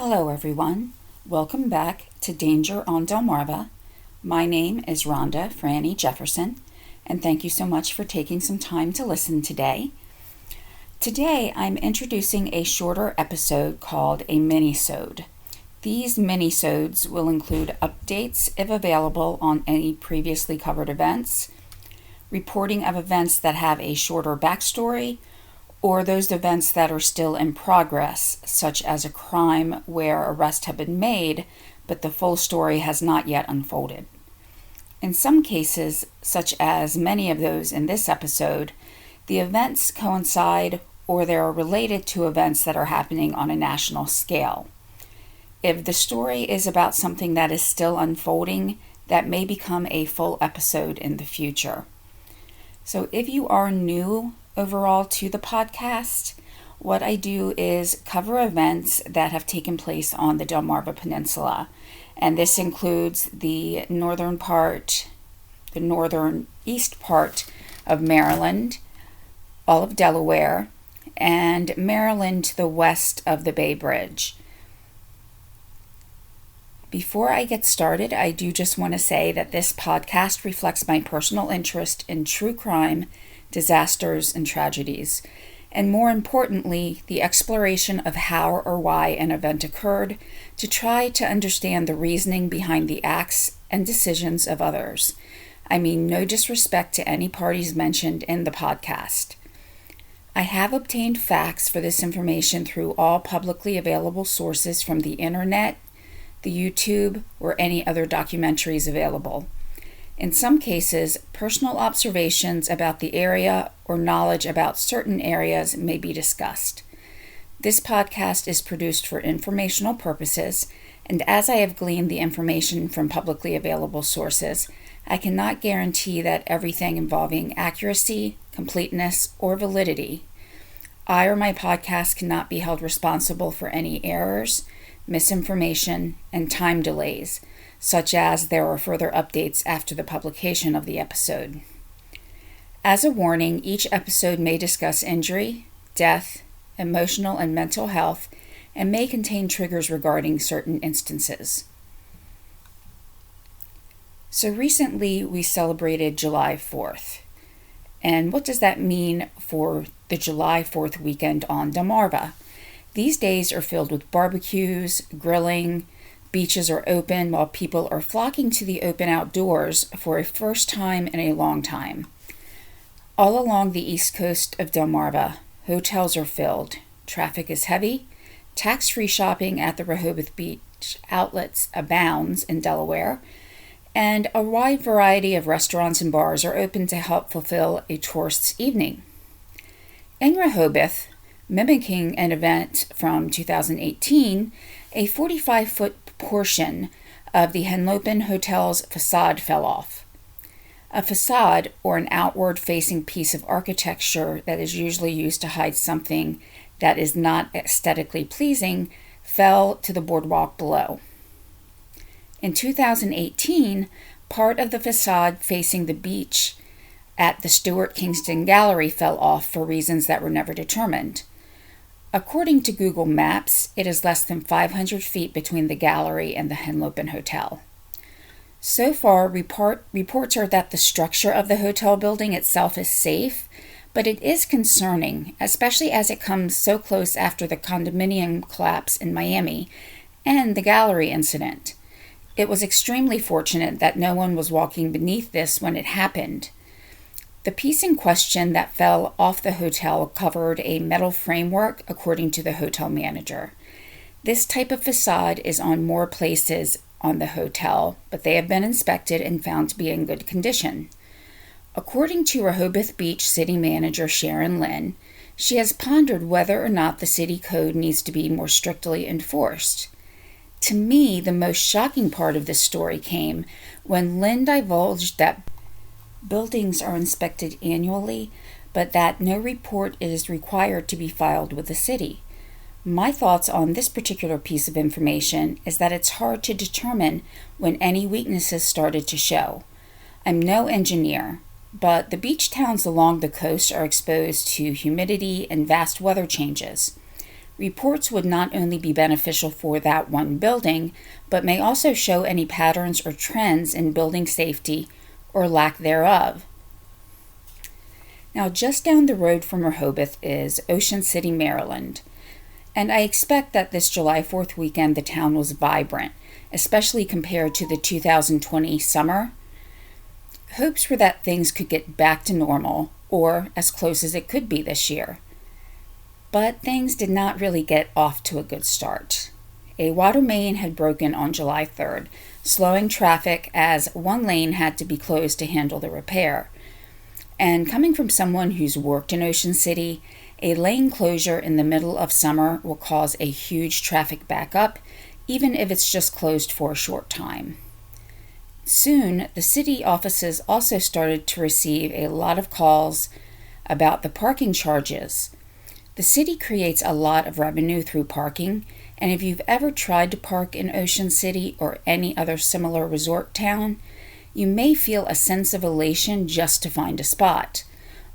Hello everyone, welcome back to Danger on Delmarva. My name is Rhonda Franny Jefferson, and thank you so much for taking some time to listen today. Today I'm introducing a shorter episode called a Minisode. These Minisodes will include updates, if available, on any previously covered events, reporting of events that have a shorter backstory, or those events that are still in progress, such as a crime where arrests have been made, but the full story has not yet unfolded. In some cases, such as many of those in this episode, the events coincide or they are related to events that are happening on a national scale. If the story is about something that is still unfolding, that may become a full episode in the future. So if you are new overall to the podcast, what I do is cover events that have taken place on the Delmarva Peninsula. And this includes the northeast part of Maryland, all of Delaware, and Maryland to the west of the Bay Bridge. Before I get started, I do just want to say that this podcast reflects my personal interest in true crime, disasters, and tragedies, and more importantly, the exploration of how or why an event occurred to try to understand the reasoning behind the acts and decisions of others. I mean, no disrespect to any parties mentioned in the podcast. I have obtained facts for this information through all publicly available sources from the internet, the YouTube, or any other documentaries available. In some cases, personal observations about the area or knowledge about certain areas may be discussed. This podcast is produced for informational purposes, and as I have gleaned the information from publicly available sources, I cannot guarantee that everything involving accuracy, completeness, or validity. I or my podcast cannot be held responsible for any errors, misinformation, and time delays, such as there are further updates after the publication of the episode. As a warning, each episode may discuss injury, death, emotional and mental health, and may contain triggers regarding certain instances. So recently we celebrated July 4th. And what does that mean for the July 4th weekend on Delmarva? These days are filled with barbecues, grilling, beaches are open while people are flocking to the open outdoors for a first time in a long time. All along the east coast of Delmarva, hotels are filled, traffic is heavy, tax-free shopping at the Rehoboth Beach outlets abounds in Delaware, and a wide variety of restaurants and bars are open to help fulfill a tourist's evening. In Rehoboth, mimicking an event from 2018, a 45-foot portion of the Henlopen Hotel's facade fell off. A facade, or an outward-facing piece of architecture that is usually used to hide something that is not aesthetically pleasing, fell to the boardwalk below. In 2018, part of the facade facing the beach at the Stuart Kingston Gallery fell off for reasons that were never determined. According to Google Maps, it is less than 500 feet between the gallery and the Henlopen Hotel. So far, reports are that the structure of the hotel building itself is safe, but it is concerning, especially as it comes so close after the condominium collapse in Miami and the gallery incident. It was extremely fortunate that no one was walking beneath this when it happened. The piece in question that fell off the hotel covered a metal framework, according to the hotel manager. This type of facade is on more places on the hotel, but they have been inspected and found to be in good condition. According to Rehoboth Beach City Manager Sharon Lynn, she has pondered whether or not the city code needs to be more strictly enforced. To me, the most shocking part of this story came when Lynn divulged that buildings are inspected annually, but that no report is required to be filed with the city. My thoughts on this particular piece of information is that it's hard to determine when any weaknesses started to show. I'm no engineer, but the beach towns along the coast are exposed to humidity and vast weather changes. Reports would not only be beneficial for that one building, but may also show any patterns or trends in building safety or lack thereof. Now, just down the road from Rehoboth is Ocean City, Maryland, and I expect that this July 4th weekend the town was vibrant, especially compared to the 2020 summer. Hopes were that things could get back to normal, or as close as it could be this year. But things did not really get off to a good start. A water main had broken on July 3rd, slowing traffic as one lane had to be closed to handle the repair. And coming from someone who's worked in Ocean City, a lane closure in the middle of summer will cause a huge traffic backup, even if it's just closed for a short time. Soon, the city offices also started to receive a lot of calls about the parking charges. The city creates a lot of revenue through parking, and if you've ever tried to park in Ocean City or any other similar resort town, you may feel a sense of elation just to find a spot.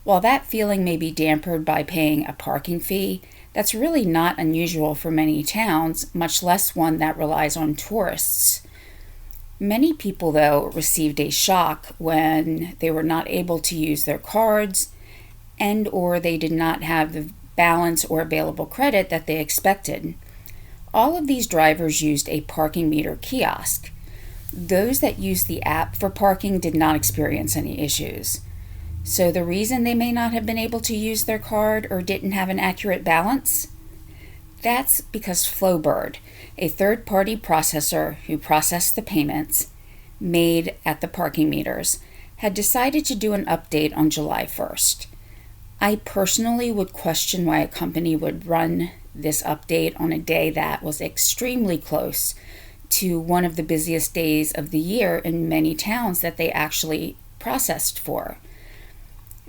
While that feeling may be dampened by paying a parking fee, that's really not unusual for many towns, much less one that relies on tourists. Many people, though, received a shock when they were not able to use their cards and or they did not have the balance or available credit that they expected. All of these drivers used a parking meter kiosk. Those that used the app for parking did not experience any issues. So the reason they may not have been able to use their card or didn't have an accurate balance? That's because Flowbird, a third-party processor who processed the payments made at the parking meters, had decided to do an update on July 1st. I personally would question why a company would run this update on a day that was extremely close to one of the busiest days of the year in many towns that they actually processed for.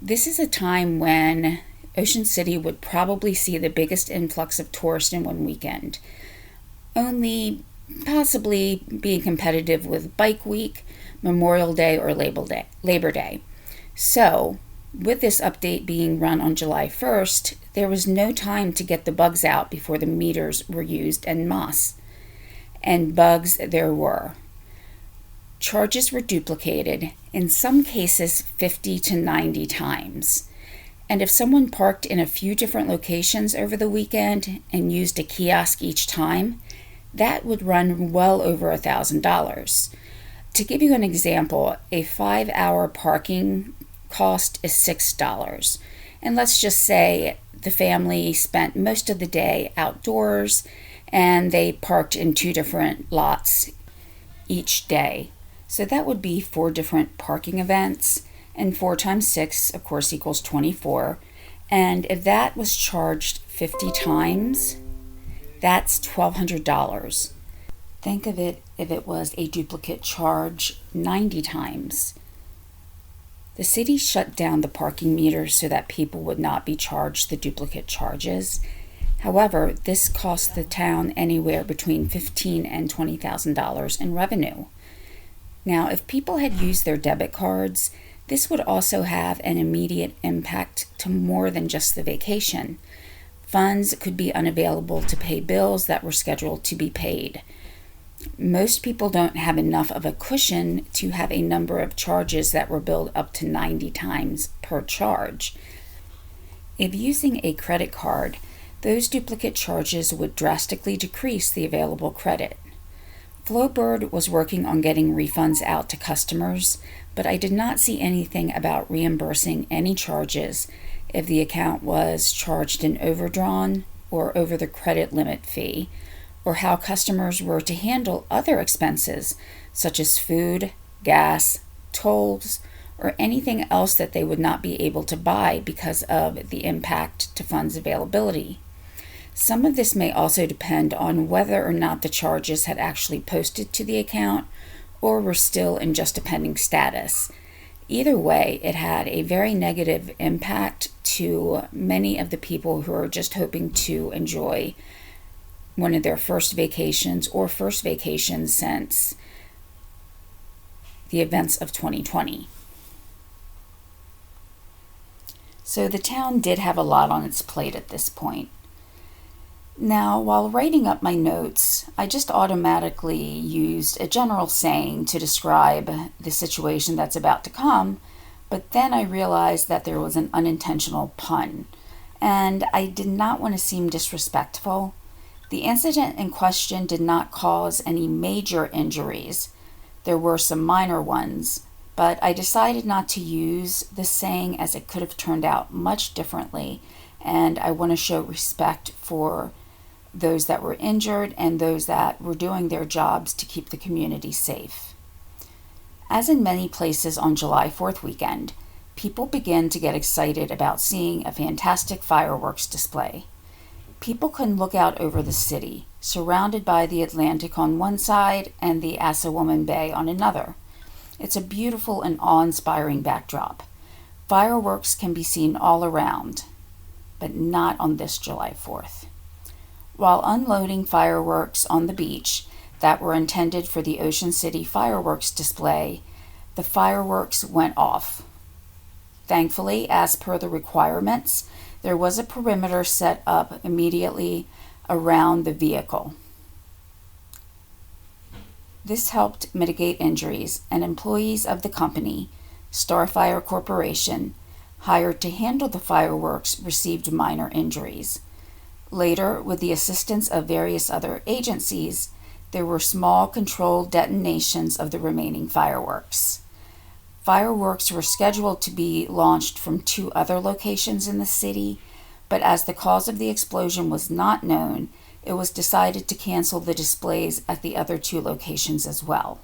This is a time when Ocean City would probably see the biggest influx of tourists in one weekend, only possibly being competitive with Bike Week, Memorial Day, or Labor Day. So, with this update being run on July 1st, there was no time to get the bugs out before the meters were used en masse. And bugs there were. Charges were duplicated, in some cases 50 to 90 times. And if someone parked in a few different locations over the weekend and used a kiosk each time, that would run well over $1,000. To give you an example, a 5-hour parking cost is $6. And let's just say the family spent most of the day outdoors and they parked in 2 different lots each day. So that would be 4 different parking events, and 4 times 6, of course, equals 24. And if that was charged 50 times, that's $1,200. Think of it if it was a duplicate charge 90 times. The city shut down the parking meters so that people would not be charged the duplicate charges. However, this cost the town anywhere between $15,000 and $20,000 in revenue. Now, if people had used their debit cards, this would also have an immediate impact to more than just the vacation. Funds could be unavailable to pay bills that were scheduled to be paid. Most people don't have enough of a cushion to have a number of charges that were billed up to 90 times per charge. If using a credit card, those duplicate charges would drastically decrease the available credit. Flowbird was working on getting refunds out to customers, but I did not see anything about reimbursing any charges if the account was charged an overdrawn or over the credit limit fee, or how customers were to handle other expenses such as food, gas, tolls, or anything else that they would not be able to buy because of the impact to funds availability. Some of this may also depend on whether or not the charges had actually posted to the account or were still in just a pending status. Either way, it had a very negative impact to many of the people who are just hoping to enjoy one of their first vacations or first vacations since the events of 2020. So the town did have a lot on its plate at this point. Now, while writing up my notes, I just automatically used a general saying to describe the situation that's about to come, but then I realized that there was an unintentional pun, and I did not want to seem disrespectful. The incident in question did not cause any major injuries. There were some minor ones, but I decided not to use the saying as it could have turned out much differently, and I want to show respect for those that were injured and those that were doing their jobs to keep the community safe. As in many places on July 4th weekend, people begin to get excited about seeing a fantastic fireworks display. People can look out over the city, surrounded by the Atlantic on one side and the Assawoman Bay on another. It's a beautiful and awe-inspiring backdrop. Fireworks can be seen all around, but not on this July 4th. While unloading fireworks on the beach that were intended for the Ocean City fireworks display, the fireworks went off. Thankfully, as per the requirements, there was a perimeter set up immediately around the vehicle. This helped mitigate injuries, and employees of the company, Starfire Corporation, hired to handle the fireworks, received minor injuries. Later, with the assistance of various other agencies, there were small controlled detonations of the remaining fireworks. Fireworks were scheduled to be launched from 2 other locations in the city, but as the cause of the explosion was not known, it was decided to cancel the displays at the other 2 locations as well.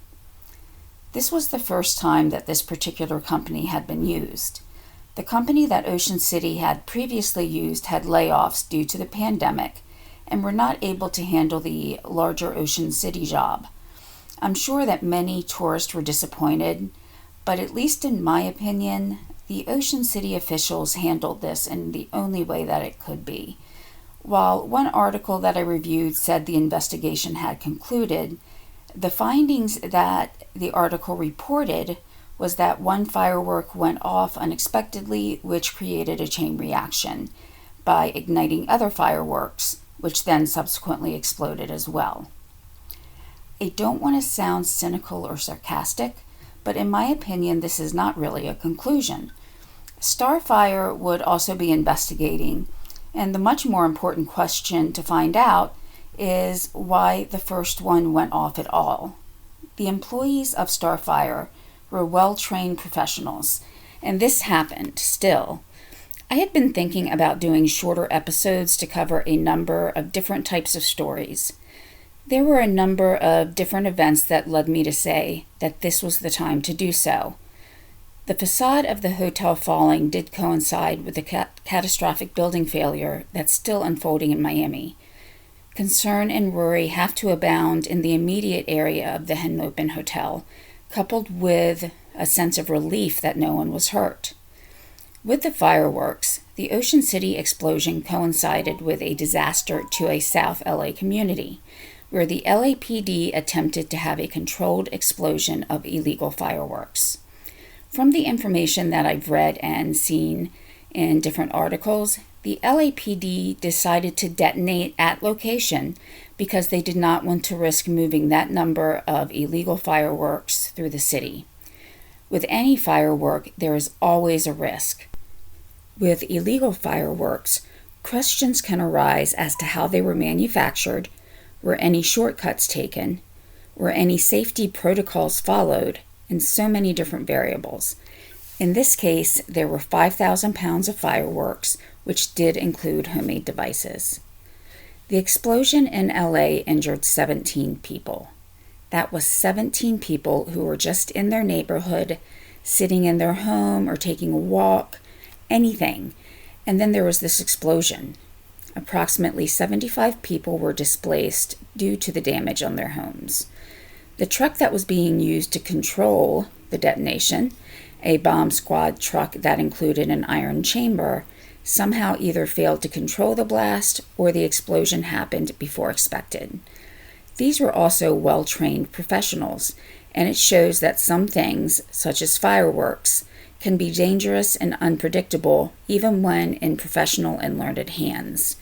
This was the first time that this particular company had been used. The company that Ocean City had previously used had layoffs due to the pandemic and were not able to handle the larger Ocean City job. I'm sure that many tourists were disappointed, but at least in my opinion, the Ocean City officials handled this in the only way that it could be. While one article that I reviewed said the investigation had concluded, the findings that the article reported was that one firework went off unexpectedly, which created a chain reaction by igniting other fireworks, which then subsequently exploded as well. I don't want to sound cynical or sarcastic, but in my opinion, this is not really a conclusion. Starfire would also be investigating, and the much more important question to find out is why the first one went off at all. The employees of Starfire were well-trained professionals, and this happened still. I had been thinking about doing shorter episodes to cover a number of different types of stories. There were a number of different events that led me to say that this was the time to do so. The facade of the hotel falling did coincide with the catastrophic building failure that's still unfolding in Miami. Concern and worry have to abound in the immediate area of the Henlopen Hotel, coupled with a sense of relief that no one was hurt. With the fireworks, the Ocean City explosion coincided with a disaster to a South LA community, where the LAPD attempted to have a controlled explosion of illegal fireworks. From the information that I've read and seen in different articles, the LAPD decided to detonate at location because they did not want to risk moving that number of illegal fireworks through the city. With any firework, there is always a risk. With illegal fireworks, questions can arise as to how they were manufactured, were any shortcuts taken, were any safety protocols followed, and so many different variables. In this case, there were 5,000 pounds of fireworks, which did include homemade devices. The explosion in LA injured 17 people. That was 17 people who were just in their neighborhood, sitting in their home or taking a walk, anything. And then there was this explosion. Approximately 75 people were displaced due to the damage on their homes. The truck that was being used to control the detonation, a bomb squad truck that included an iron chamber, somehow either failed to control the blast or the explosion happened before expected. These were also well-trained professionals, and it shows that some things, such as fireworks, can be dangerous and unpredictable even when in professional and learned hands.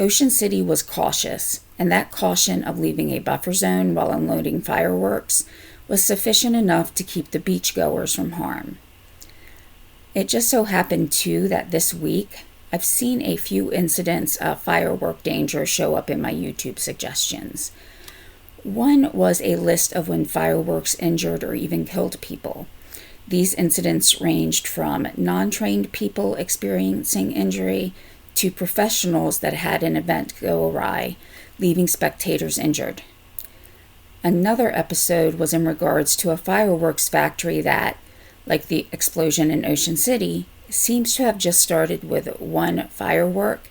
Ocean City was cautious, and that caution of leaving a buffer zone while unloading fireworks was sufficient enough to keep the beachgoers from harm. It just so happened, too, that this week I've seen a few incidents of firework danger show up in my YouTube suggestions. One was a list of when fireworks injured or even killed people. These incidents ranged from non-trained people experiencing injury to professionals that had an event go awry, leaving spectators injured. Another episode was in regards to a fireworks factory that, like the explosion in Ocean City, seems to have just started with one firework,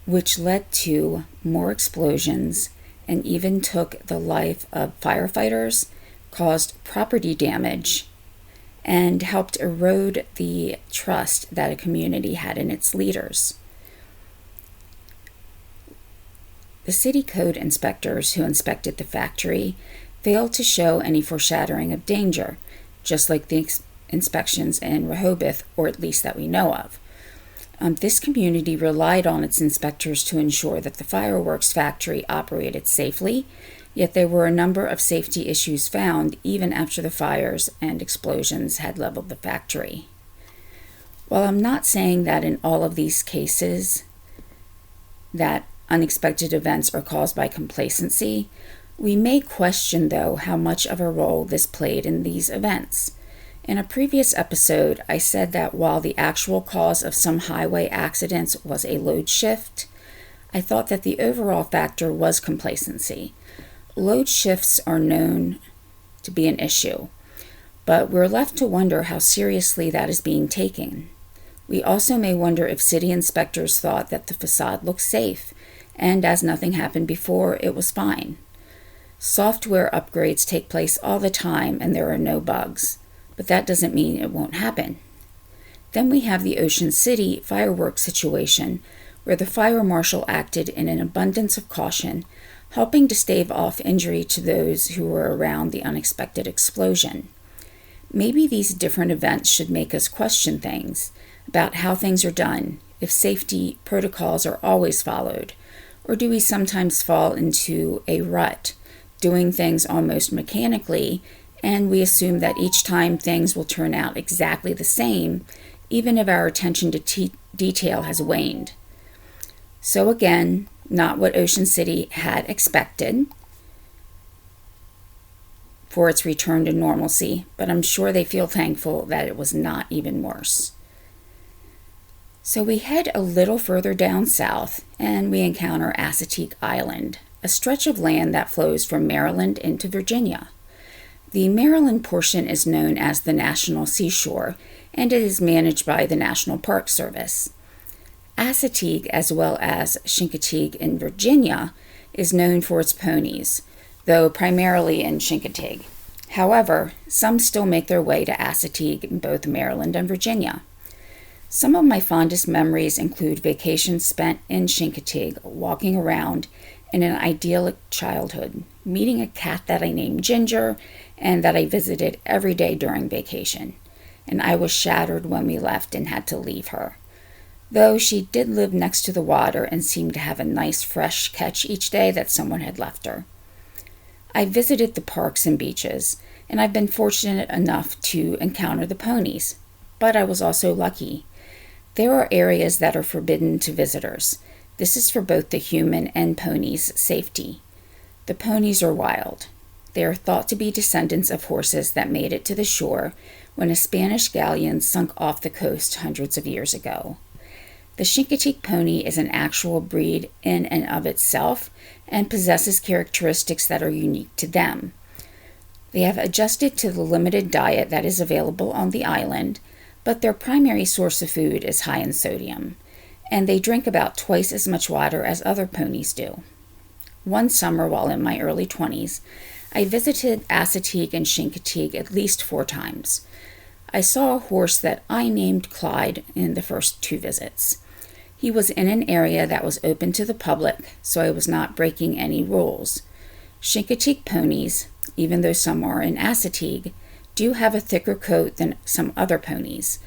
which led to more explosions and even took the life of firefighters, caused property damage, and helped erode the trust that a community had in its leaders. The city code inspectors who inspected the factory failed to show any foreshadowing of danger, just like the inspections in Rehoboth, or at least that we know of. This community relied on its inspectors to ensure that the fireworks factory operated safely, yet there were a number of safety issues found even after the fires and explosions had leveled the factory. While I'm not saying that in all of these cases that unexpected events are caused by complacency, we may question, though, how much of a role this played in these events. In a previous episode, I said that while the actual cause of some highway accidents was a load shift, I thought that the overall factor was complacency. Load shifts are known to be an issue, but we're left to wonder how seriously that is being taken. We also may wonder if city inspectors thought that the facade looked safe, and as nothing happened before, it was fine. Software upgrades take place all the time and there are no bugs, but that doesn't mean it won't happen. Then we have the Ocean City fireworks situation, where the fire marshal acted in an abundance of caution, helping to stave off injury to those who were around the unexpected explosion. Maybe these different events should make us question things about how things are done, if safety protocols are always followed, or do we sometimes fall into a rut, doing things almost mechanically, and we assume that each time things will turn out exactly the same, even if our attention to detail has waned. So again, not what Ocean City had expected for its return to normalcy, but I'm sure they feel thankful that it was not even worse. So we head a little further down south and we encounter Assateague Island, a stretch of land that flows from Maryland into Virginia. The Maryland portion is known as the National Seashore, and it is managed by the National Park Service. Assateague, as well as Chincoteague in Virginia, is known for its ponies, though primarily in Chincoteague. However, some still make their way to Assateague in both Maryland and Virginia. Some of my fondest memories include vacations spent in Chincoteague, walking around in an idyllic childhood, meeting a cat that I named Ginger and that I visited every day during vacation. And I was shattered when we left and had to leave her. Though she did live next to the water and seemed to have a nice fresh catch each day that someone had left her. I visited the parks and beaches, and I've been fortunate enough to encounter the ponies. But I was also lucky. There are areas that are forbidden to visitors. This is for both the human and ponies' safety. The ponies are wild. They are thought to be descendants of horses that made it to the shore when a Spanish galleon sunk off the coast hundreds of years ago. The Chincoteague pony is an actual breed in and of itself and possesses characteristics that are unique to them. They have adjusted to the limited diet that is available on the island, but their primary source of food is high in sodium, and they drink about twice as much water as other ponies do. One summer, while in my early 20s, I visited Assateague and Chincoteague at least 4 times. I saw a horse that I named Clyde in the first 2 visits. He was in an area that was open to the public, so I was not breaking any rules. Chincoteague ponies, even though some are in Assateague, do have a thicker coat than some other ponies.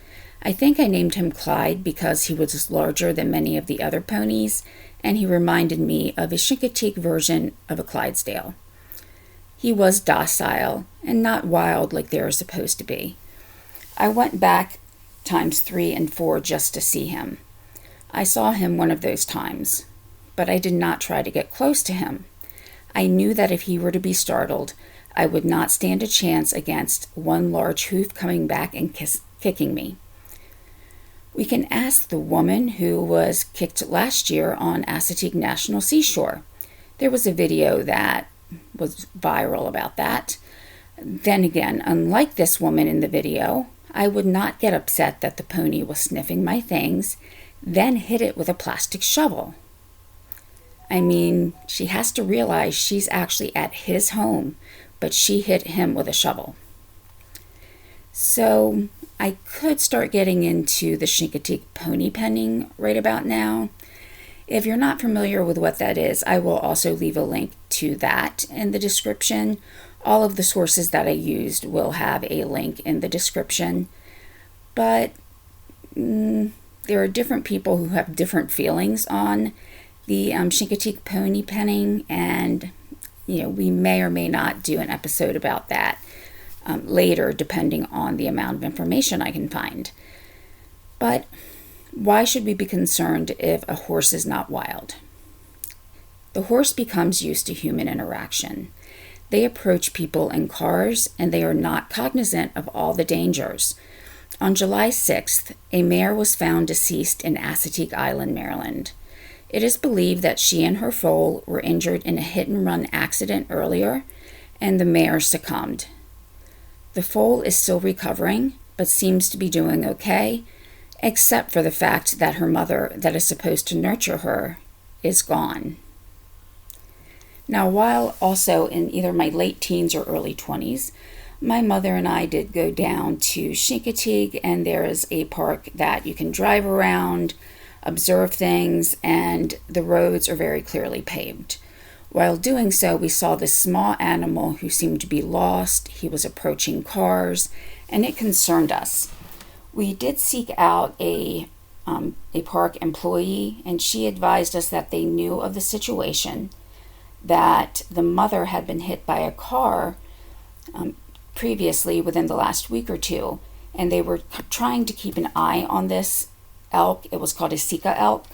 I think I named him Clyde because he was larger than many of the other ponies and he reminded me of a Chincoteague version of a Clydesdale. He was docile and not wild like they are supposed to be. I went back times 3 and 4 just to see him. I saw him one of those times, but I did not try to get close to him. I knew that if he were to be startled, I would not stand a chance against one large hoof coming back and kicking me. We can ask the woman who was kicked last year on Assateague National Seashore. There was a video that was viral about that. Then again, unlike this woman in the video, I would not get upset that the pony was sniffing my things, then hit it with a plastic shovel. I mean, she has to realize she's actually at his home, but she hit him with a shovel. So I could start getting into the Chincoteague pony penning right about now. If you're not familiar with what that is, I will also leave a link to that in the description. All of the sources that I used will have a link in the description. But there are different people who have different feelings on the Chincoteague pony penning, and we may or may not do an episode about that later, depending on the amount of information I can find. But why should we be concerned if a horse is not wild? The horse becomes used to human interaction. They approach people in cars, and they are not cognizant of all the dangers. On July 6th, a mare was found deceased in Assateague Island, Maryland. It is believed that she and her foal were injured in a hit-and-run accident earlier, and the mare succumbed. The foal is still recovering, but seems to be doing okay, except for the fact that her mother, that is supposed to nurture her, is gone. Now, while also in either my late teens or early 20s, my mother and I did go down to Chincoteague, and there is a park that you can drive around, observe things, and the roads are very clearly paved. While doing so, we saw this small animal who seemed to be lost. He was approaching cars, and it concerned us. We did seek out a park employee, and she advised us that they knew of the situation, that the mother had been hit by a car previously within the last week or two, and they were trying to keep an eye on this elk. It was called a Sika elk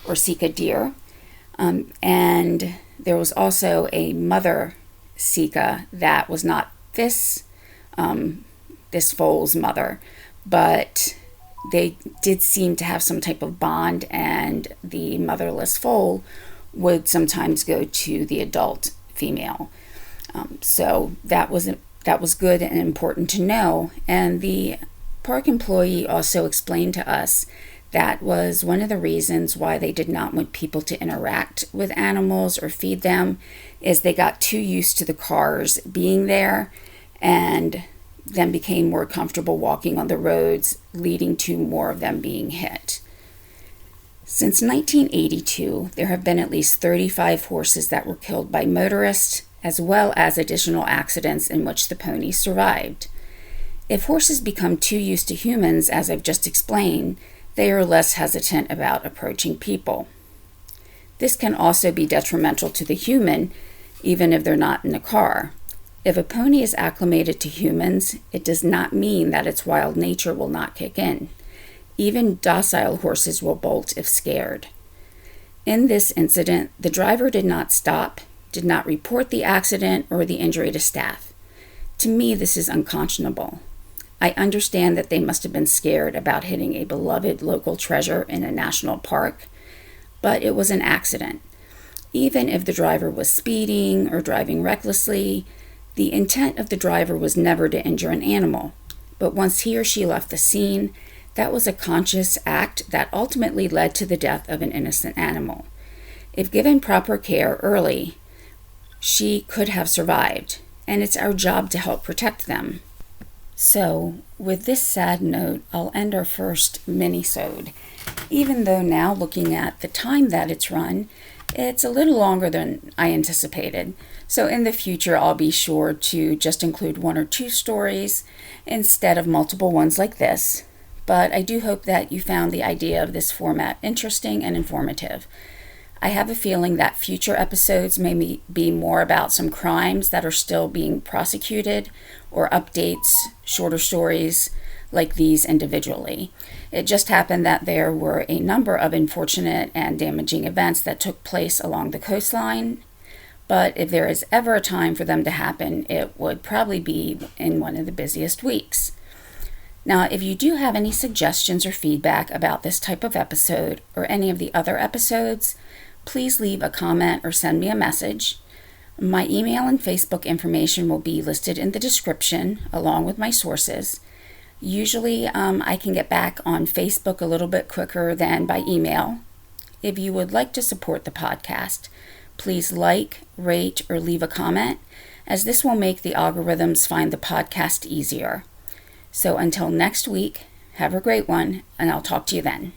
or Sika deer, and there was also a mother Sika that was not this foal's mother, but they did seem to have some type of bond, and the motherless foal would sometimes go to the adult female. So that was good and important to know. And the park employee also explained to us that was one of the reasons why they did not want people to interact with animals or feed them, is they got too used to the cars being there and then became more comfortable walking on the roads, leading to more of them being hit. Since 1982, there have been at least 35 horses that were killed by motorists, as well as additional accidents in which the ponies survived. If horses become too used to humans, as I've just explained, they are less hesitant about approaching people. This can also be detrimental to the human, even if they're not in a car. If a pony is acclimated to humans, it does not mean that its wild nature will not kick in. Even docile horses will bolt if scared. In this incident, the driver did not stop, did not report the accident or the injury to staff. To me, this is unconscionable. I understand that they must have been scared about hitting a beloved local treasure in a national park, but it was an accident. Even if the driver was speeding or driving recklessly, the intent of the driver was never to injure an animal. But once he or she left the scene, that was a conscious act that ultimately led to the death of an innocent animal. If given proper care early, she could have survived, and it's our job to help protect them. So, with this sad note, I'll end our first minisode. Even though now, looking at the time that it's run, it's a little longer than I anticipated. So in the future, I'll be sure to just include 1 or 2 stories instead of multiple ones like this. But I do hope that you found the idea of this format interesting and informative. I have a feeling that future episodes may be more about some crimes that are still being prosecuted or updates, shorter stories like these individually. It just happened that there were a number of unfortunate and damaging events that took place along the coastline, but if there is ever a time for them to happen, it would probably be in one of the busiest weeks. Now, if you do have any suggestions or feedback about this type of episode or any of the other episodes, please leave a comment or send me a message. My email and Facebook information will be listed in the description along with my sources. Usually, I can get back on Facebook a little bit quicker than by email. If you would like to support the podcast, please like, rate, or leave a comment, as this will make the algorithms find the podcast easier. So until next week, have a great one, and I'll talk to you then.